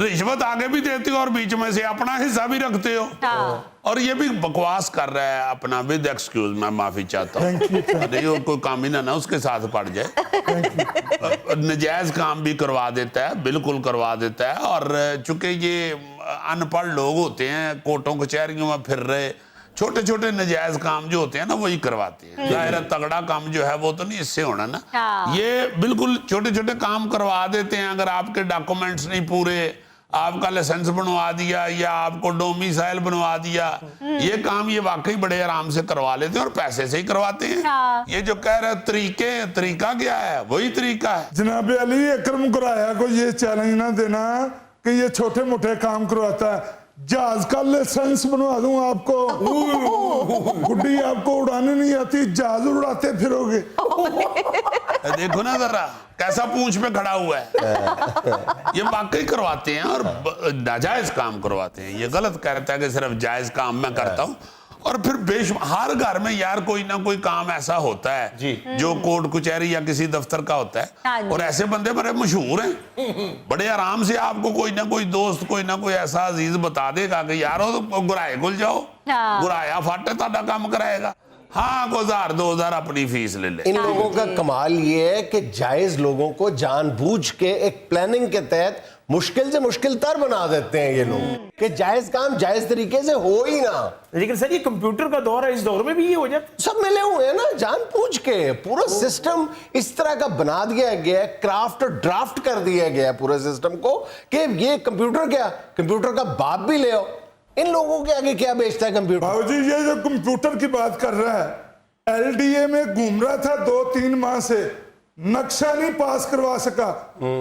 रिश्वत आगे भी देते हो और बीच में से अपना हिस्सा भी रखते हो। और ये भी बकवास कर रहा है अपना, विद एक्सक्यूज, मैं माफी चाहता हूँ। नहीं कोई काम ही ना उसके साथ पड़ जाए। नजायज काम भी करवा देता है, बिल्कुल करवा देता है। और चूंकि ये अनपढ़ लोग होते हैं, कोर्टों कचहरियों में फिर रहे, छोटे छोटे नजायज काम जो होते हैं ना वही करवाते हैं। जाहिर है तगड़ा काम जो है वो तो नहीं इससे होना ना। ये बिल्कुल छोटे छोटे काम करवा देते हैं। अगर आपके डॉक्यूमेंट्स नहीं पूरे, आपका लाइसेंस बनवा दिया या आपको डोमिसाइल बनवा दिया, ये काम ये वाकई बड़े आराम से करवा लेते हैं और पैसे से ही करवाते हैं। ये जो कह रहे तरीका क्या है, वही तरीका है। जनाब अली अकरम कुराया को ये चैलेंज ना देना कि ये छोटे मोटे काम करवाता है। जहाज का लाइसेंस बनवा दूं आपको। गुड्डी आपको उड़ाने नहीं आती, जहाज उड़ाते फिरोगे। देखो ना जरा कैसा पूंछ पे खड़ा हुआ है। ये वाकई करवाते हैं और नाजायज काम करवाते हैं। ये गलत कहता है कि सिर्फ जायज काम मैं करता हूँ। और फिर हर घर में यार कोई ना कोई काम ऐसा होता है जी, जो कोर्ट कचहरी या किसी दफ्तर का होता है। और ऐसे बंदे बड़े मशहूर हैं, बड़े आराम से आपको कोई ना कोई दोस्त, कोई ना कोई ऐसा अजीज बता देगा कि यार तो गुराए खुल जाओ, गुराया फाटे ताड़ा काम कराएगा। हाँ, 1000-2000 अपनी फीस ले ले। इन लोगों का कमाल ये है कि जायज लोगों को जानबूझ के एक प्लानिंग के तहत मुश्किल से मुश्किल तर बना देते हैं ये लोग, कि जायज काम जायज तरीके से हो ही ना। लेकिन सर ये कंप्यूटर का दौर है, इस दौर में भी ये हो जाता। सब मिले हुए हैं ना, जानबूझ के पूरा सिस्टम इस तरह का बना दिया गया है, क्राफ्ट और ड्राफ्ट कर दिया गया है पूरे सिस्टम को, कि ये कंप्यूटर का बाप भी ले आओ। इन लोगों के आगे क्या बेचता है कंप्यूटर? बाबूजी, ये जो कंप्यूटर की बात कर रहा है, एलडीए में घूम रहा था 2-3 माह से, नक्शा नहीं पास करवा सका।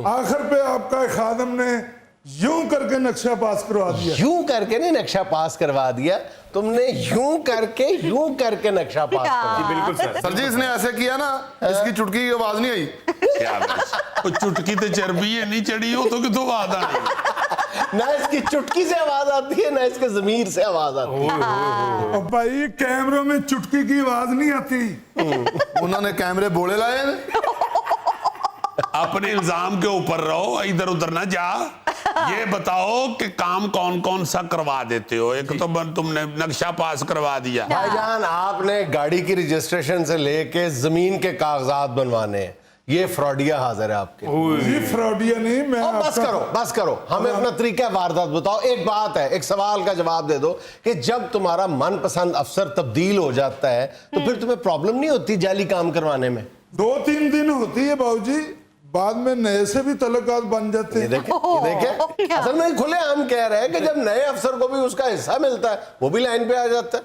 आखिर पे आपका खादम ने यूं करके नक्शा पास करवा दिया। यूं करके नहीं नक्शा पास करवा दिया, तुमने यूं करके नक्शा पास कर दिया। बिल्कुल सर। सर जी इसने ऐसे किया ना, इसकी चुटकी की आवाज नहीं आई। क्या वो चुटकी तो चर्बी है नहीं चढ़ी हो तो कितों बात आ ना इसकी चुटकी से आवाज आती है, ना इसके ज़मीर से आवाज आती है। और भाई कैमरों में चुटकी की आवाज नहीं आती। उन्होंने कैमरे बोले लाए हैं। अपने इल्जाम के ऊपर रहो, इधर उधर ना जा। ये बताओ कि काम कौन कौन सा करवा देते हो? एक तो तुमने नक्शा पास करवा दिया। भाईजान, आपने गाड़ी की रजिस्ट्रेशन से लेके जमीन के कागजात बनवाने हैं, ये फ्रॉडिया हाजिर है आपके। जी फ्रॉडिया नहीं, मैं बस करो, हमें अपना तरीका वारदात बताओ। एक बात है, एक सवाल का जवाब दे दो कि जब तुम्हारा मनपसंद अफसर तब्दील हो जाता है तो फिर तुम्हें प्रॉब्लम नहीं होती जाली काम करवाने में? 2-3 दिन होती है बाबूजी, बाद में नए से भी तल्लुकात बन जाते ये हैं। देखे असल में खुले हम कह रहे हैं कि जब नए अफसर को भी उसका हिस्सा मिलता है वो भी लाइन पे आ जाता है।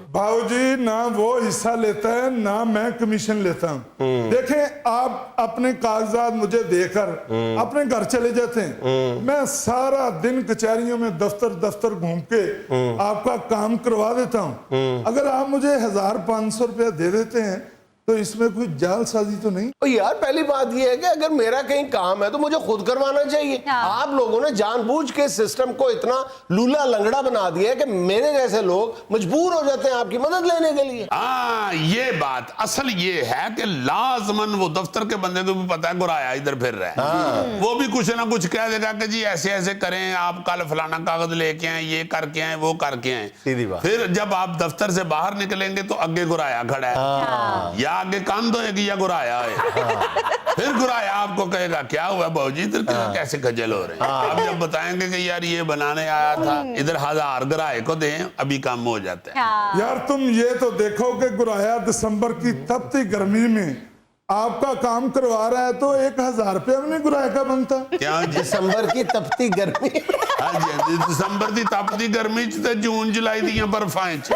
बाबूजी, ना वो हिस्सा लेता है ना मैं कमीशन लेता हूँ। देखें, आप अपने कागजात मुझे देकर अपने घर चले जाते हैं, मैं सारा दिन कचहरियों में दफ्तर घूम के आपका काम करवा देता हूँ। अगर आप मुझे 1500 रुपया दे देते हैं तो इसमें कोई जालसाजी तो नहीं? तो यार पहली बात यह है कि अगर मेरा कहीं काम है तो मुझे खुद करवाना चाहिए। आप लोगों ने जानबूझ के सिस्टम को इतना लूला लंगड़ा बना दिया है कि मेरे जैसे लोग मजबूर हो जाते हैं आपकी मदद लेने के लिए। हाँ, ये बात असल ये है कि लाजमन वो दफ्तर के बंदे को भी पता है गुराया इधर फिर रहा है, वो भी कुछ ना कुछ कह देगा कि जी ऐसे ऐसे करें, आप कल फलाना कागज लेके आए, ये करके आए, वो करके आए। सीधी बात। फिर जब आप दफ्तर से बाहर निकलेंगे तो आगे गुराया खड़ा है, या आगे कंध होएगी या गुराया है। फिर गुराया आपको कहेगा क्या हुआ बाबूजी, इधर कैसे खजल हो रहे हैं। आप जब बताएंगे कि यार ये बनाने आया था, इधर 1000 गुराए को दें, अभी काम हो जाता है। यार तुम ये तो देखो कि गुराया दिसंबर की तपती गर्मी में आपका काम करवा रहा है, तो 1000 रुपया में नहीं गुराया का बनता? क्या दिसंबर की तपती गर्मी। हाँ जी, दिसंबर की तपती गर्मी च ते जून जुलाई दी बर्फां च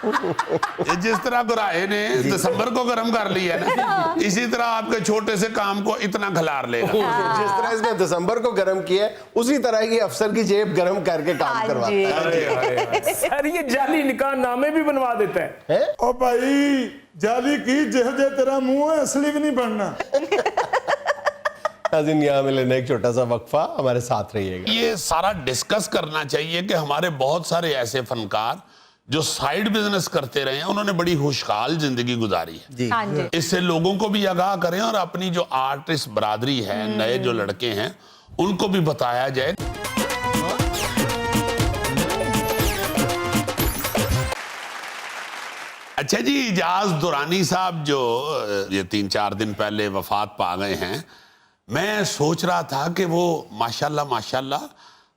ये जिस तरह गुराए ने दिसंबर को गर्म कर लिया ना, इसी तरह आपके छोटे से काम को इतना खिलार लेगा। जिस तरह इसने दिसंबर को गर्म किया है, उसी तरह ही अफसर की जेब गर्म करके काम करवाता है। सर ये जाली निकाह नामे भी बनवा देता है। ओ भाई जाली की जे तेरा मुंह है, असली भी नहीं बनना। नाज़रीन, यहाँ में लेना एक छोटा सा वक्फा, हमारे साथ रहिएगा। ये सारा डिस्कस करना चाहिए कि हमारे बहुत सारे ऐसे फनकार जो साइड बिजनेस करते रहे हैं, उन्होंने बड़ी खुशहाल जिंदगी गुजारी है। हाँ जी। इससे लोगों को भी आगाह करें और अपनी जो आर्टिस्ट बरादरी है, नए जो लड़के हैं, उनको भी बताया जाए। अच्छा जी, इजाज दुरानी साहब जो ये 3-4 दिन पहले वफात पा गए हैं, मैं सोच रहा था कि वो माशाल्लाह माशाल्लाह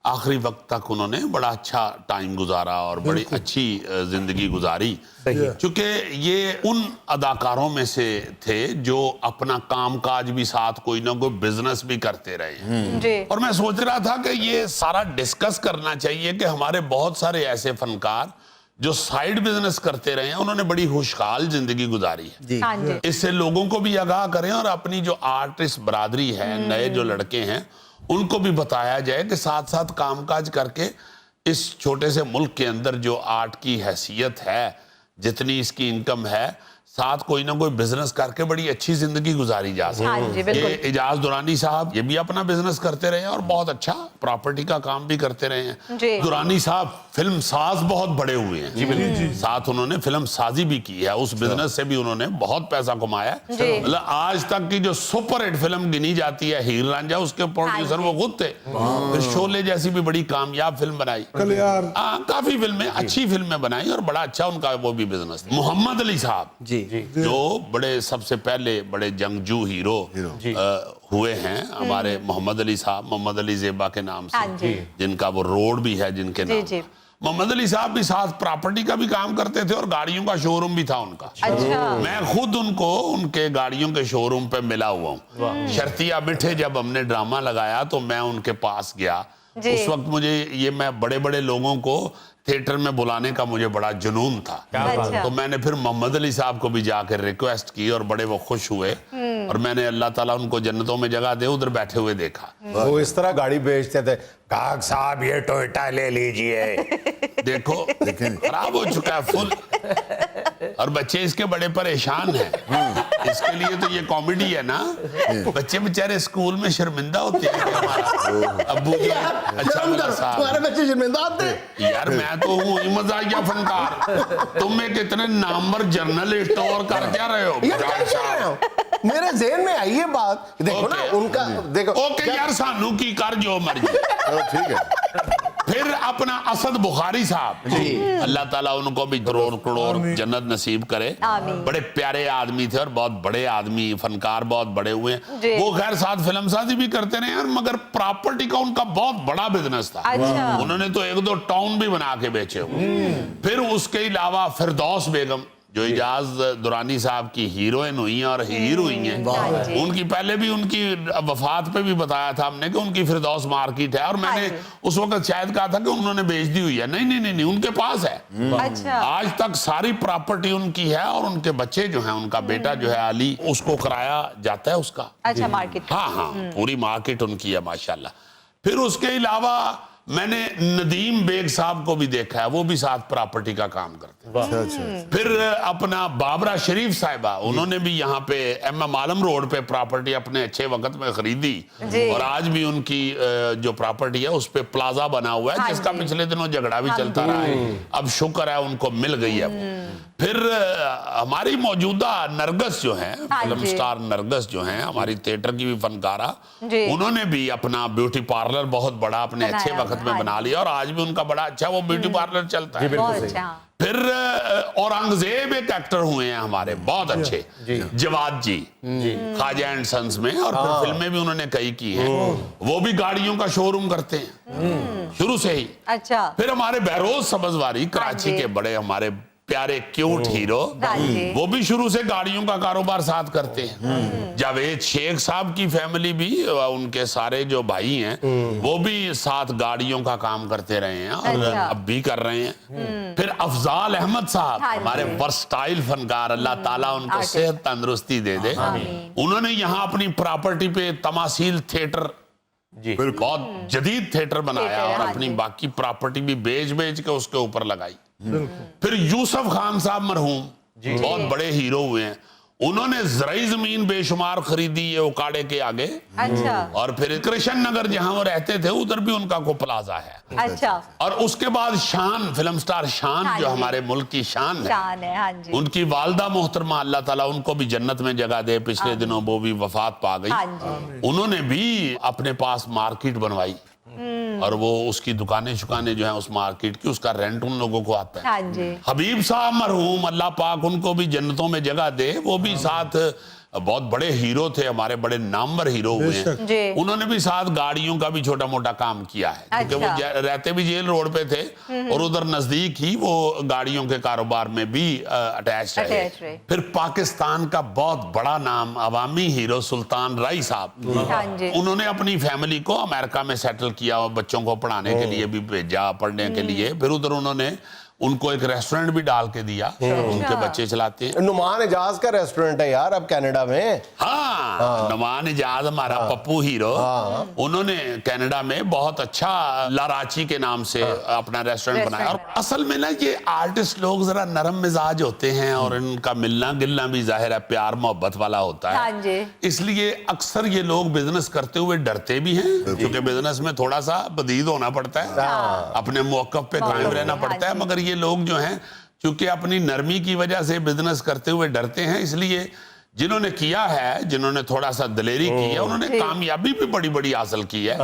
आखिरी वक्त तक उन्होंने बड़ा अच्छा टाइम गुजारा और बड़ी अच्छी जिंदगी गुजारी, क्योंकि ये उन अदाकारों में से थे जो अपना कामकाज भी साथ कोई ना कोई बिजनेस भी करते रहे हैं। जी। और मैं सोच रहा था कि ये सारा डिस्कस करना चाहिए कि हमारे बहुत सारे ऐसे फनकार जो साइड बिजनेस करते रहे हैं, उन्होंने बड़ी खुशहाल जिंदगी गुजारी है। हाँ जी। इससे लोगों को भी आगाह करें और अपनी जो आर्टिस्ट बरादरी है, नए जो लड़के हैं, उनको भी बताया जाए कि साथ साथ कामकाज करके इस छोटे से मुल्क के अंदर जो आर्ट की हैसियत है, जितनी इसकी इनकम है, साथ कोई ना कोई बिजनेस करके बड़ी अच्छी जिंदगी गुजारी जा सकती हाँ जी, बिल्कुल। ये इजाज दुरानी साहब ये भी अपना बिजनेस करते रहे हैं और बहुत अच्छा प्रॉपर्टी का काम भी करते रहे हैं। जी। दुरानी साहब फिल्म साज बहुत बड़े हुए हैं, साथ उन्होंने फिल्म साजी भी की है, उस बिजनेस से भी उन्होंने बहुत पैसा कमाया है। जी। मतलब आज तक की जो सुपर हिट फिल्म गिनी जाती है हीर रांझा, उसके प्रोड्यूसर वो खुद थे। फिर शोले जैसी भी बड़ी कामयाब फिल्म बनाई, कल्याण। काफी फिल्में, अच्छी फिल्में बनाई और बड़ा अच्छा उनका वो भी बिजनेस। मोहम्मद अली साहब जो बड़े सबसे पहले बड़े जंगजू हीरो हुए हैं हमारे, मोहम्मद अली साहब, मोहम्मद अली ज़ेबा के नाम हाँ से, जी। जिनका वो रोड भी है जिनके नाम। जी। मोहम्मद अली साहब भी साथ प्रॉपर्टी का भी काम करते थे और गाड़ियों का शोरूम भी था उनका। अच्छा। मैं खुद उनको उनके गाड़ियों के शोरूम पे मिला हुआ हूँ। शर्तिया मिठे जब हमने ड्रामा लगाया तो मैं उनके पास गया। जी। उस वक्त मुझे ये, मैं बड़े बड़े लोगों को थिएटर में बुलाने का मुझे बड़ा जुनून था। अच्छा। तो मैंने फिर मोहम्मद अली साहब को भी जाकर रिक्वेस्ट की और बड़े वो खुश हुए और मैंने अल्लाह ताला उनको जन्नतों में जगह दे उधर बैठे हुए देखा। वो इस तरह गाड़ी बेचते थे, काग साहब ये टोयोटा ले लीजिए। देखो खराब हो चुका है फुल, और बच्चे इसके बड़े परेशान हैं। इसके लिए तो ये कॉमेडी है ना, बच्चे बेचारे स्कूल में शर्मिंदा होते हैं कि हमारा अब्बू जो अच्छा वाला साहब। तुम्हारे बच्चे शर्मिंदा होते? यार मैं तो हूँ ही मजाकिया फनकार, तुम में कितने नामवर जर्नलिस्ट और कर क्या रहे हो? यार क्या कह रहे हो? मेरे ज़हन में आई ये बात, देखो ना उनका, देखो ओके यार सानू की कर जो मर्जी। ठीक है। फिर अपना असद बुखारी साहब, अल्लाह ताला उनको भी करोड़ करोड़ जन्नत नसीब करे। आमीन। बड़े प्यारे आदमी थे और बहुत बड़े आदमी, फनकार बहुत बड़े हुए। जी। वो खैर साथ फिल्म साजी भी करते रहे और मगर प्रॉपर्टी का उनका बहुत बड़ा बिजनेस था। अच्छा। उन्होंने तो 1-2 टाउन भी बना के बेचे हुए। फिर उसके अलावा फिरदौस बेगम जो इजाज दुरानी साहब की हीरोइन हुई हैं और हीर हुई हैं, उनकी पहले भी उनकी वफात पे भी बताया था हमने कि उनकी फिरदौस मार्केट है और मैंने उस वक्त शायद कहा था कि उन्होंने बेच दी हुई है। नहीं, उनके पास है। अच्छा। आज तक सारी प्रॉपर्टी उनकी है और उनके बच्चे जो हैं, उनका बेटा जो है अली, उसको कराया जाता है उसका। अच्छा, मार्केट। हाँ, पूरी मार्केट उनकी है माशाल्लाह। फिर उसके अलावा मैंने नदीम बेग साहब को भी देखा है, वो भी साथ प्रॉपर्टी का काम करते हैं। अच्छा अच्छा फिर अपना बाबरा शरीफ साहिबा, उन्होंने भी यहाँ पे MM आलम रोड पे प्रॉपर्टी अपने अच्छे वक्त में खरीदी, जी। और आज भी उनकी जो प्रॉपर्टी है उस पे प्लाजा बना हुआ है, हाँ जिसका जी। पिछले दिनों झगड़ा भी चलता रहा है। अब शुक्र है उनको मिल गई है वो। फिर हमारी मौजूदा नरगस जो है, हाँ फिल्म जी। स्टार नरगस जो है, हमारी थिएटर की भी फनकारा, जी। उन्होंने भी अपना ब्यूटी पार्लर बहुत बड़ा अपने अच्छे बनाया वक्त हुआ, में बना हाँ लिया, और आज भी उनका बड़ा अच्छा वो ब्यूटी पार्लर चलता है। बहुत अच्छा। फिर औरंगजेब एक एक्टर हुए हैं हमारे बहुत अच्छे, जवाद जी, ख्वाजा एंड सन्स में, और फिर फिल्में भी उन्होंने कई की हैं। वो भी गाड़ियों का शोरूम करते हैं शुरू से ही। अच्छा। फिर हमारे बहरोज सब्जवारी, कराची जी। के बड़े हमारे प्यारे क्यूट हीरो, हाँ जी। वो भी शुरू से गाड़ियों का कारोबार साथ करते हैं। जावेद शेख साहब की फैमिली भी, उनके सारे जो भाई हैं वो भी साथ गाड़ियों का काम करते रहे हैं, और अच्छा। अब भी कर रहे हैं। फिर अफजाल अहमद साहब, हाँ जी। हमारे वर्सटाइल फनकार, अल्लाह ताला उनको आर्टिस्ट। सेहत तंदुरुस्ती दे दे। आमीन। उन्होंने यहाँ अपनी प्रॉपर्टी पे तमासील थिएटर, बहुत जदीद थिएटर बनाया, थिएटर, और हाँ अपनी जी। बाकी प्रॉपर्टी भी बेच बेच के उसके ऊपर लगाई। फिर यूसुफ खान साहब मरहूम, बहुत बड़े हीरो हुए हैं, उन्होंने ज़राई जमीन बेशुमार खरीदी है उकाड़े के आगे। अच्छा। और फिर कृष्ण नगर जहां वो रहते थे उधर भी उनका को प्लाजा है। अच्छा। और उसके बाद शान, फिल्म स्टार शान, हाँ जो जी। हमारे मुल्क की शान है, शान है, हाँ जी। उनकी वालदा मोहतरमा, अल्लाह ताला उनको भी जन्नत में जगह दे, पिछले दिनों वो भी वफात पा गई। हाँ जी। उन्होंने भी अपने पास मार्केट बनवाई, और वो उसकी दुकानें शुकानें जो है उस मार्केट की, उसका रेंट उन लोगों को आता है। हाँ जी। हबीब साहब मरहूम, अल्लाह पाक उनको भी जन्नतों में जगह दे, वो भी साथ बहुत बड़े हीरो थे, हमारे बड़े नामवर हीरो हुए हैं। जी। उन्होंने भी साथ गाड़ियों का भी छोटा मोटा काम किया है, क्योंकि वो अच्छा। रहते भी जेल रोड पे थे, और उधर नजदीक ही वो गाड़ियों के कारोबार में भी अटैच रहे। Attach रहे। फिर पाकिस्तान का बहुत बड़ा नाम अवामी हीरो सुल्तान राय साहब, हाँ जी। उन्होंने अपनी फैमिली को अमेरिका में सेटल किया, और बच्चों को पढ़ाने के लिए भी भेजा, पढ़ने के लिए। फिर उधर उन्होंने उनको एक रेस्टोरेंट भी डाल के दिया, उनके बच्चे चलाते हैं। नुमान एजाज का रेस्टोरेंट है यार अब कनाडा में। हाँ, नुमान एजाज हमारा पप्पू हीरो, उन्होंने कनाडा में बहुत अच्छा लाराची के नाम से अपना रेस्टोरेंट बनाया। और असल में ना ये आर्टिस्ट लोग जरा नरम मिजाज होते हैं, और इनका मिलना गिलना भी जाहिर है प्यार मोहब्बत वाला होता है। हाँ जी। इसलिए अक्सर ये लोग बिजनेस करते हुए डरते भी हैं, क्योंकि बिजनेस में थोड़ा सा बदीद होना पड़ता है, अपने मौकफ पे कायम रहना पड़ता है। मगर ये लोग जो हैं, चूंकि अपनी नरमी की वजह से बिजनेस करते हुए डरते हैं, इसलिए जिन्होंने किया है, जिन्होंने थोड़ा सा दलेरी की है, उन्होंने कामयाबी भी बड़ी बड़ी हासिल की है।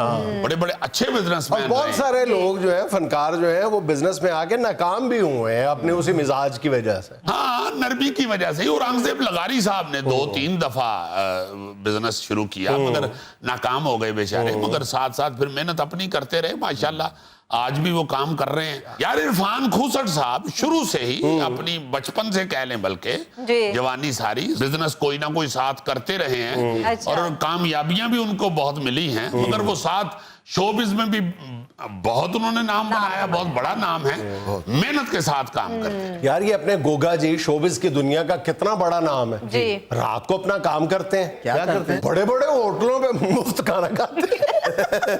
बड़े बड़े अच्छे और बिजनेसमैन बहुत रहे हैं। सारे लोग जो है फनकार जो है वो बिजनेस में आके नाकाम भी हुए हैं अपने उसी मिजाज की वजह से। हाँ, नरमी की वजह से ही। औरंगजेब लगारी साहब ने 2-3 दफा बिजनेस शुरू किया, मगर नाकाम हो गए बेचारे। मगर साथ साथ फिर मेहनत अपनी करते रहे, माशाल्लाह आज भी वो काम कर रहे हैं। यार इरफान खूसट साहब शुरू से ही अपनी बचपन से कह लें, बल्कि जी। जवानी सारी बिजनेस कोई ना कोई साथ करते रहे हैं, अच्छा। और कामयाबियां भी उनको बहुत मिली हैं। मगर वो साथ शोबिज में भी बहुत उन्होंने नाम बनाया, बहुत बड़ा नाम है, मेहनत के साथ काम करते हैं। यार ये अपने गोगा जी शोबिस की दुनिया का कितना बड़ा नाम है। जी। रात को अपना काम करते हैं, क्या करते हैं? बड़े बड़े होटलों पे मुफ्त खाना खाते हैं।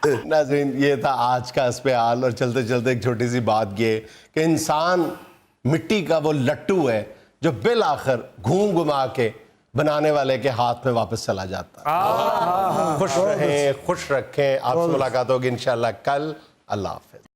नाज़रीन, ये था आज का इस पे हाल। और चलते चलते एक छोटी सी बात ये कि इंसान मिट्टी का वो लट्टू है जो बिल आखिर घूम घुमा के बनाने वाले के हाथ में वापस चला जाता है। खुश रहें, खुश रखें। आपसे मुलाकात होगी इंशाल्लाह कल। अल्लाह हाफिज।